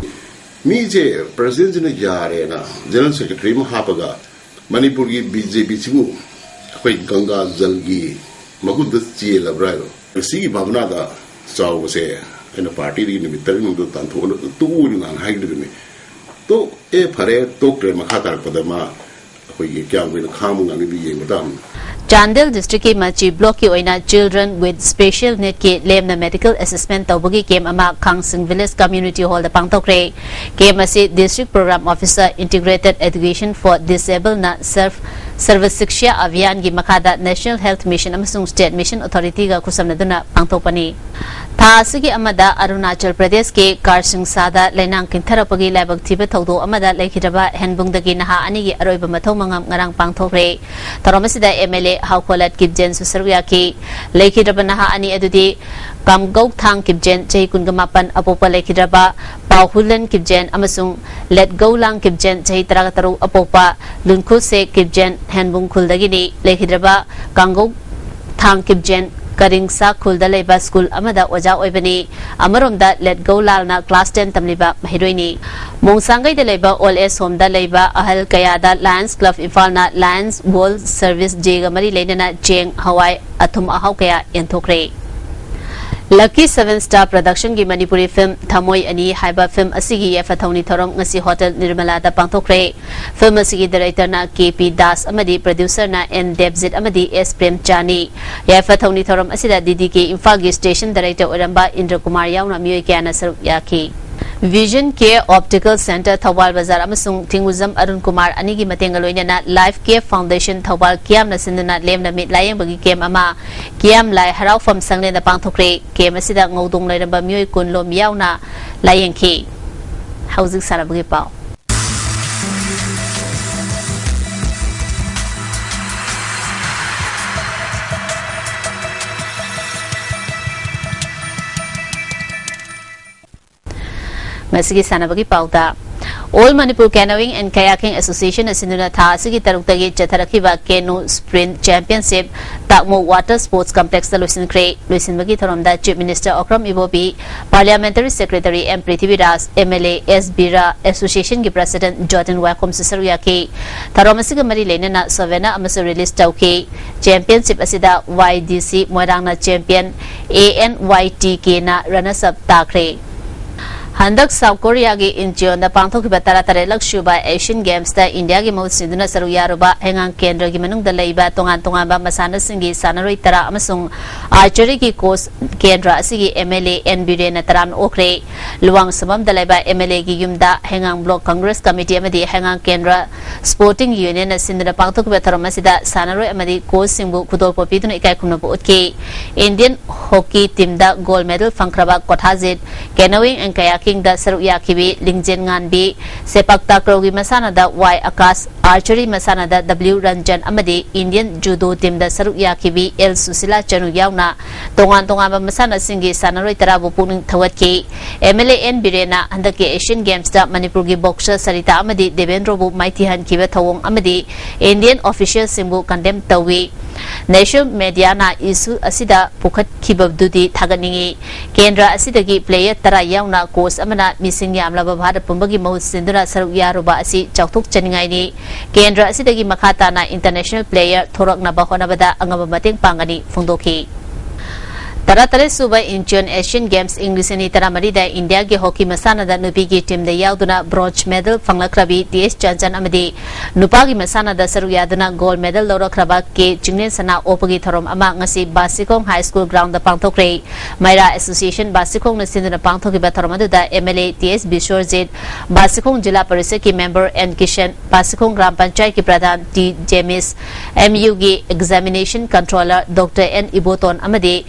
mi je president ne jare na general secretary mahapaga Manipur की BJP सिंगु कोई गंगा जल की मगुद ची लब्रायो इसी की भावना दा चाव से इन पार्टी की निमित्त में तो तंतु तो उन्हें हाइड में तो ए फरे तो प्रेम खाता पदमा कोई क्या कोई खामुंगा नहीं भी ये बताऊं Chandel district ki machi block ki oina children with special need ki lemna medical assessment tawbugi kem ama Khangsing village community hall da pangtokre kem asi district program officer integrated education for disabled na self Service Shiksha Abhiyan gi makada National Health Mission amasung State Mission Authority ga kusamnaduna pangthokpani tha asigi amada Arunachal Pradesh ke Karsingsa Lenang Kintharapagi Labak Thiba Thodo amada Laikhiraba Henbungdagi Naha Ani gi Aroiba Mathau Mangam ngarang pangthokre Toromasida MLA Haukolat Kibjen Susarya ki Laikhiraba Naha Ani adudi Kamgok Thang Kibjen Chai Kungamapan Apopa Laikhiraba Pauhulan Kibjen amasung Let Go Lang Kibjen Chai Taragataru Apopa Lunku Se Kibjen Henbung Kuldagini Laikhiraba Kamgok Thang Kibjen Karingsa Kulda Leba School Amada Oja Oibani Amaromda Let Go Lalna Class 10 Tamliba Mahiroini Mongsangai de Leba All S Home da Leba Ahal Kayada Lions Club Infalna Lions World Service Jega Mari Lenana Jeng Hawaii Athum Ahau Kaya Yentokre Lucky 7 Star Production gi Manipuri film Thamoi Ani Haiba film asigi yafathoni thorom ngasi Hotel Nirmala da pangthokre film asigi director na KP Das amadi producer na N Debzit amadi S Prem Chani yafathoni thorom asida DDK Imphal gi station director Oramba Indra Kumar yauna miyoi kyana saruk yaki Vision Care Optical Center Thawal Bazar amasung Tinguzam Arun Kumar anigi matenga loinana Life Care Foundation Thawal Kiam na sinuna lemna mit layang bagi kem ama Kiam lai harau fam sangle na pangthokre kem asida ngodong lairamba miyoi kun lom yauna layang ki hauzik sara bagi pau Masigi sana bagi pauta All Manipur Canoeing and Kayaking Association asinuna tha asigi taruktagi chatharakiba canoe sprint championship Takmo Water Sports Complex da luisin bagi tharomda Chief Minister Okram Ibobi Parliamentary Secretary M Prithvidas MLA S Bira Association ki President Jordan Wakom Sisaruya ki tharomasiga mari lenana Savena amasu release tauki championship asida YDC Moirangna champion ANYTK na runners up takre Handak South Korea gi Incheon da pangthokhiba taratare lakshuba Asian Games da India gi mahut sinduna saru yaruba hengang kendra gi manung da leiba tongan ba masana singi sanaroi tara amasung archery gi coach kendra asigi MLA NBD na taran okre luwang samam da leiba MLA gi yumda hengang block congress committee amadi hengang kendra sporting union na sinduna pangthokhiba taramasida sanaroi amadi coach singbu kudol popiduna ikai khumna bu utke Indian hockey team da gold medal fangkraba kothajit canoeing and kayaking da saruk yakibi lingjen ngan bi sepak takraw gi masana da Y Akas archery masana da W Ranjan amadi Indian judo team da saruk yakibi L Susila Chanu yauna tongan ba masana singi sanaroi tarabu puning thawatki MLA N Birena handaki Asian Games da Manipur gi boxer Sarita amadi Devendra bu maitihan kiba thawong amadi Indian official simbu condemn tawi National media na isu asida pukhat khibabdudi thaganingi kendra asidagi player tara yauna coach amana missing yamlaba bharat pumbagi mahut sinduna saruk yaruba asi chauthuk chaningai ni kendra asidagi makhata na international player thorak na bahona bada angaba mateng pangani phungdoki Taratare Suba Incheon Asian Games English ni taramari da India ge hockey masana da nupi gi team da yauduna bronze medal fanglakrabi DS Chanjan amadi nupa gi masana da saru yaduna gold medal lawrakraba ke jingnen sana opagi thorom ama ngasi Basikong High School ground da pangthokre Maira Association Basikong na sinduna pangthoki ba thorom da MLA TS Bishorjit Basikong Jila Parishad ki member N Kishan Basikong Gram Panchayat ki pradhan T James MU gi examination controller Dr N Iboton amadi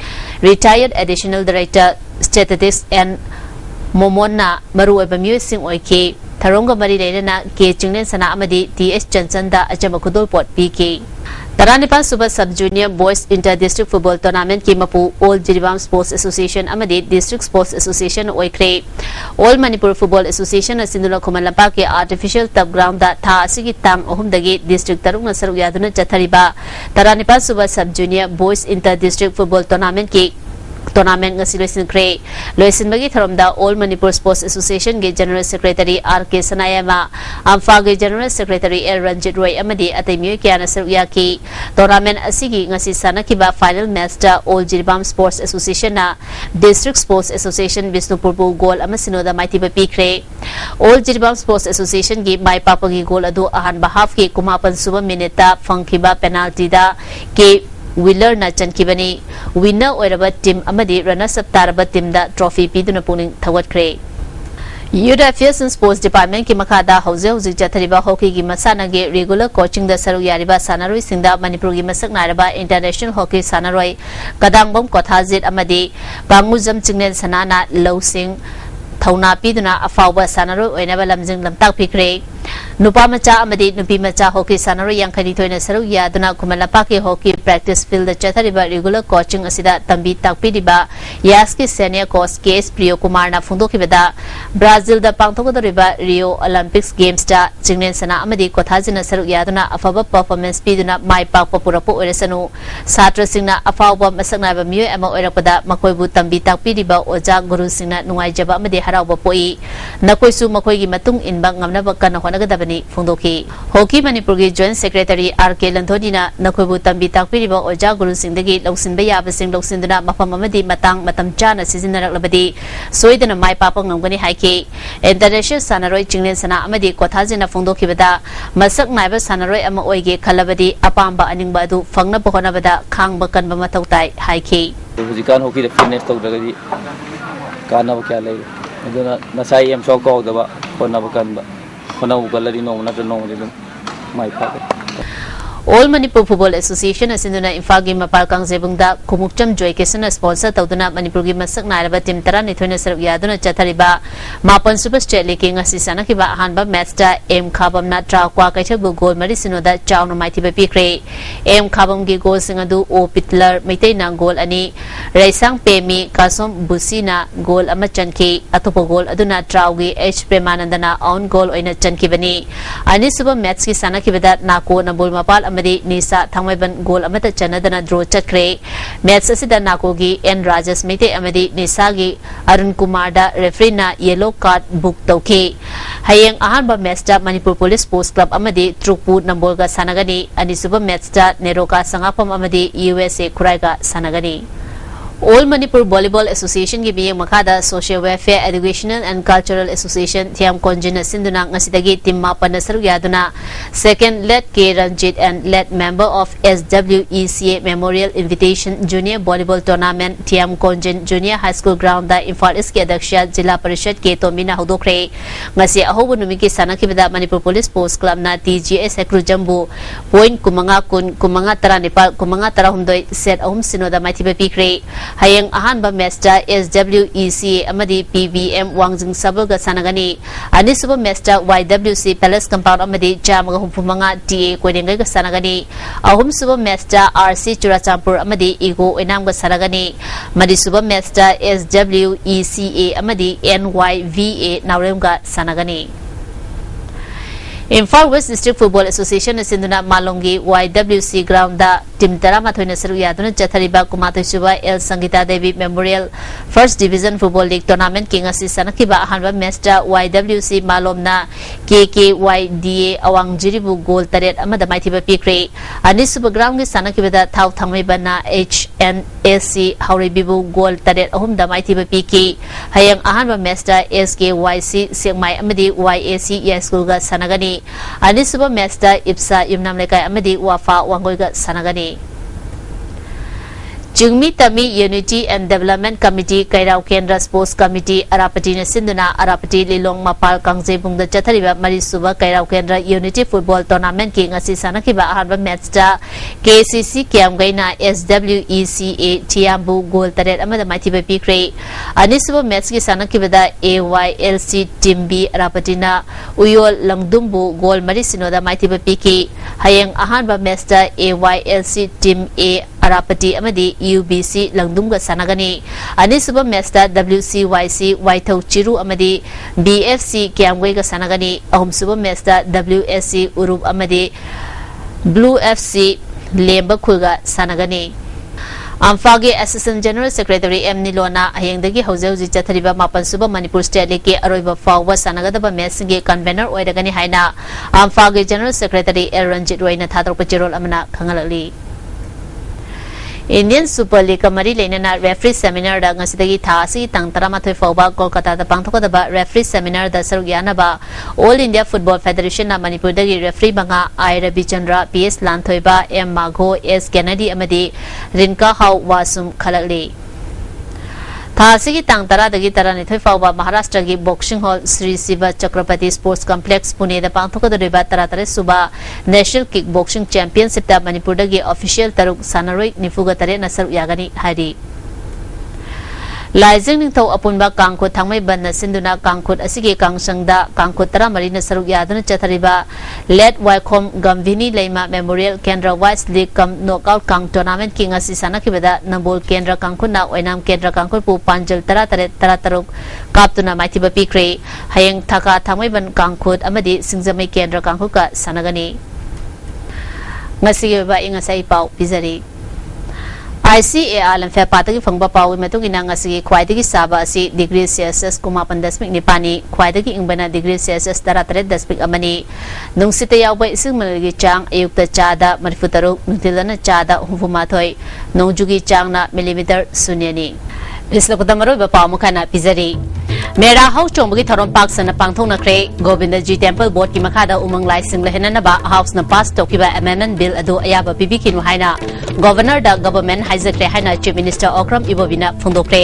Retired Additional Director Statistics and Momona Maru Bamu Sing Oike Taronga Marilena K Chinglen Sana Amadi TS Johnson da Achamakudol Port PK Taranipan Super Sub Junior Boys Inter-District Football Tournament ki mapu All Jiribam Sports Association amadi District Sports Association oikre All Manipur Football Association asindula Kumalapa ke artificial turf ground da tha asigi tang ohumdagi district taruk na saruk yaduna chathariba Taranipan Super Sub Junior Boys Inter-District Football Tournament ki tournament ngasi loisin bagi tharomda All Manipur Sports Association ge General Secretary RK Sanayama Amfa ge General Secretary L Ranjit Roy amadi atemi kya nasar yaki tournament asigi ngasi sanakiba final match da All Jiribam Sports Association na District Sports Association Visnupur bu goal amasino da maiti ba pikre All Jiribam Sports Association ge mai papagi goal adu ahan bahaf ke kumapan suba minute fangkiba penalty da ke Winner na chankibani winner oiraba team amadi runners up taraba team da trophy piduna puning thawat kre Youth Affairs and Sports Department ki makada hauze hauzik chathariba hockey ki masana ge regular coaching da saru yariba sanaroi singda Manipur gi masak nairaba international hockey sanaroi kadangbom kothajit amadi banguzam chingnen sanana losing thona piduna afawba sanaroi oinaba lamjing lamtak pikre nupa macha amadi nupi macha hockey sanaroi yangkhani thoina saru yaduna kumalapa ki hockey practice field da chathariba regular coaching asida tambi takpidiba yaski senior coach case Priyo Kumar na phungdokibada Brazil da pangthokodoriba Rio Olympics Games da chingnen sana amadi kothajina saru yaduna afaba performance piduna mai pakpa purapo oresanu satra singna afawba masaknaiba miyoi ama oirakpada makoibu tambi takpidiba oja guru singna nungaijaba amadi harawba poi nakoisu makoi gi matung inba ngamnaba kana honagadabani phungdoki hockey Manipur gi joint secretary RK Lanthodina nakoibu tambi takpiriba oja guru singdagi lausinba yaba sing lausinduna mafam amadi matang matam chana sizinaraklabadi soidana mai papa ngamgani haike international sanaroi chinglen sana amadi kothajina phungdokibada masak naiba sanaroi ama oige khalabadi apamba aningba adu phangna bohonabada khangba kanba mathautai haike hujikan hockey da fitness tawdagadi kanaba kya lay aduna nasai am so ko daba honaba kanba honabu galari no na no dum mai papa All Manipur Football Association asinduna Infagi Mapal Kangjebungda Kumukcham Joy Kesana sponsor tawduna Manipur gi masak nairaba team tara nithona saruk yaduna chathariba Mapan Super State League ngasi sanakiba hanba match da M Khabamna trakwa kaithabu goal mari sinoda chawna maithiba pikre M Khabam gi goal singadu O Pitler Meitai na goal ani Raisang Pemi Kasom Busina goal ama chanki atopo goal aduna trawgi H Premanandana own goal oina chankibani ani suba match ki sanakibada nako nabul mapal amadi nisa thangmaiban goal amata chanadana draw chakre match asida nakogi N Rajas Mete amadi nisa gi Arun Kumar da referee na yellow card book tawke hayeng ahanba match da Manipur Police Sports Club amadi Trukpu Nambolga sanagani ani suba match da Neroka Sangapam amadi USA Kuraiga sanagani All Manipur Volleyball Association gi biyeng makada Social Welfare Educational and Cultural Association Thiam Konjina Sinduna ngasidagi team mapan na saru yaduna second Let K Ranjit and Let member of SWECA Memorial Invitation Junior Volleyball Tournament Thiam Konjin Junior High School Ground da Imphal East ki Adaksha Jila Parishad ke Tomina hodokre ngasi ahobu numiki sanakibada Manipur Police Sports Club na TGS Ekru Jambu point kumanga kun kumanga tara Nepal kumanga tara humdoi set ahum sinoda maithiba pikre hayeng ahanba match da SWECA amadi PVM Wangjing Sabulga sanagani ani suba match da YWC Palace Compound amadi Jamaga Humpumanga TA Koidengai ga sanagani ahum suba match da RC Churachampur amadi Ego Enamga sanagani madi suba match da SWECA amadi NYVA Nauremga sanagani Imphal West District Football Association asinduna Malongi YWC Ground da team tarama thoina saru yaduna chathariba kumathoi suba L Sangita Devi Memorial First Division Football League Tournament ki ngasi sanakiba ahanba match da YWC Malomna KKYDA awang jiribu goal taret amada maithiba pikre ani suba ground gi sanakiba da thau thangmai bana HNSC Hauribibu goal taret ahum da maithiba piki hayang ahanba match da SKYC Sengmai amadi YAC School ga sanagani ani suba match da Ipsa Yumnam Lekai amadi Wafa Wangoiga sanagani Jungmi Tami Unity and Development Committee Kairau Kendra Sports Committee Arapati na Sinduna Arapati Lilong Mapal Kangjebung da chathariba mari suba Kairau Kendra Unity Football Tournament ki ngasi sanakiba ahanba match da KCC Kiamgai na SWECA Tiambu goal taret amada maithiba pikre ani suba match ki sanakiba da AYLC Team B Arapati na Uyol Langdumbu goal mari sinoda maithiba piki hayeng ahanba match da AYLC Team A Arapati amadi UBC Langdumga sanagani ani suba match da WCYC Waithau Chiru amadi BFC Kiamgoi ga sanagani ahum suba match da WSC Urub amadi Blue FC Lemba Khulga sanagani Amphagi Assistant General Secretary M Nilona hayengdagi hauzi chathariba mapan suba Manipur State League ke aroiba fawwa sanagadaba match ge convener oidagani haina Amphagi General Secretary L Ranjit Royna thatorpa chirol amana khangalali Indian Super League Kamari Lenana referee seminar da ngasidagi thasi tang taramathoi fawba Kolkata da pangthokadaba referee seminar da sarugyanaba All India Football Federation na Manipur dagi referee banga I Ravi Chandra PS Lanthoiba M Magho S Kennedy amadi Rinka Hau Wasum khalakli थासिगी तांग तरादगी तरानिथोय फावबा महाराष्ट्र की boxing hall Shri Shiv Chhatrapati sports complex Pune दा पांथोकदरिबा तरातरे सुबा national kick boxing championship दा Manipur दगी official तरुक सानारोय निफुगा तरे नसर यागनी हारी लाइजिंग निथौ अपुनबा कांगखुत थांमै बन्ना सिंदुना कांगखुत असिगे कांगसंगदा कांगखुत तरा मरीना सरुक यादुना चथरिबा लेट वाइखोम गमविनी लेमा मेमोरियल केंद्र वाइस लीग कम नॉकआउट कांग टूर्नामेंट की ngasi sanakhibada नंबोल केंद्र कांगखुना ओइनाम केंद्र कांगखुत पु पांजल तरा तरे तरा तरुक कापतुना माइथिबा पिख्रे हयेंग थाका थांमै बन कांगखुत अमदि सिंगजमै केंद्र कांगखुत का सनगनी ngasi ba ingasai pau pizari ICAR lamfe patagi phangba pawi matungin ngasi khwaidagi saba asi degree Celsius kumapan dasmik nipani khwaidagi ingbana degree Celsius taratare dasmik amani nungsita yawba isingmalgi chang ayukta chada marfutaruk nutilana chada humfumathoi nongjugi changna millimeter sunyani Islokudamaro bapa mukana pizari मेरा house चोंबगी थरोम park सन पांगथोंग नखरे गोविंद जी temple board की मखादा उमंग lysing लहेननबा house न पास तोकिबा amendment bill अदो अयाबा पिबिकिनु हाइना governor दा government हाइजक्रे हाइना चीफ मिनिस्टर ओक्रम इबोबिना फोंदोक्रे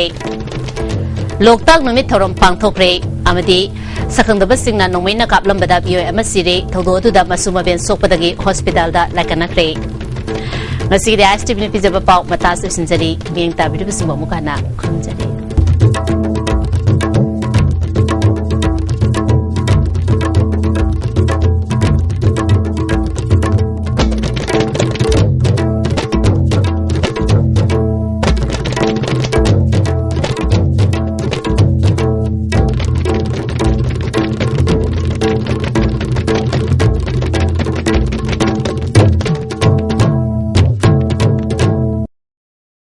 लोकताक नुमित थरोम पांगथोक्रे अमदी सखंगदबा सिंगना नोंमैना कापलंबदा बियो अमा सिरे थौदो अदुदा मसुमबेन सोकपदगी हॉस्पिटल दा लाकनखरे ngasi ISTV ni pizaba pau matas sinjari geng ta bidu sibo mukana khonjari